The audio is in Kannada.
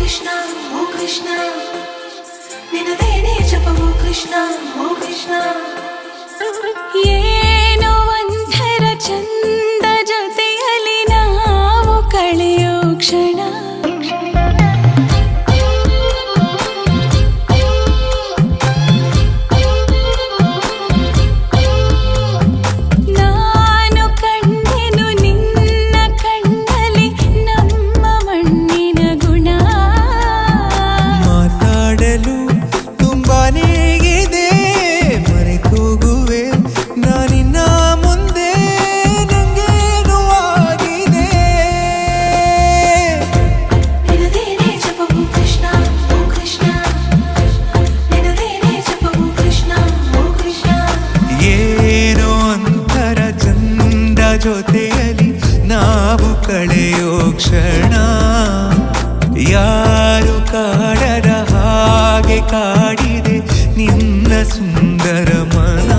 ಕೃಷ್ಣ ಓ ಕೃಷ್ಣ ನಿನದೇನೇ ಜಪವೋ ಕೃಷ್ಣ ಓ ಕೃಷ್ಣ ಏನೋ ಒಂಥರ ಚಂದ ಜೊತೆಯಲ್ಲಿ ನಾವು ಕಳೆಯೋ ಕ್ಷಣ ನಾನು ಕಂಡೆನು ನಿನ್ನ ಕಣ್ಣಲ್ಲಿ ನಮ್ಮ ಮಣ್ಣಿನ ಗುಣ ಮಾತಾಡಲು ತುಂಬಾನೇ ಇದೆ ಮರೆತೋಗುವೆ ನಾನಿನ್ನ ಮುಂದೆ ನಂಗೇನು ಆಗಿದೆ ನಿನದೇನೇ ಜಪವೋ ಕೃಷ್ಣ ಓ ಕೃಷ್ಣ ನಿನದೇನೇ ಜಪವೋ ಕೃಷ್ಣ ಓ ಕೃಷ್ಣ ಏನೋ ಒಂಥರ ಚಂದ ಜೊತೆಯಲ್ಲಿ ನಾವು ಕಳೆಯೋ ಕ್ಷಣ ಯಾರು ಕಾಡದ ಹಾಗೆ ಕಾಡಿದೆ ನಿನ್ನ ಸುಂದರ ಮನ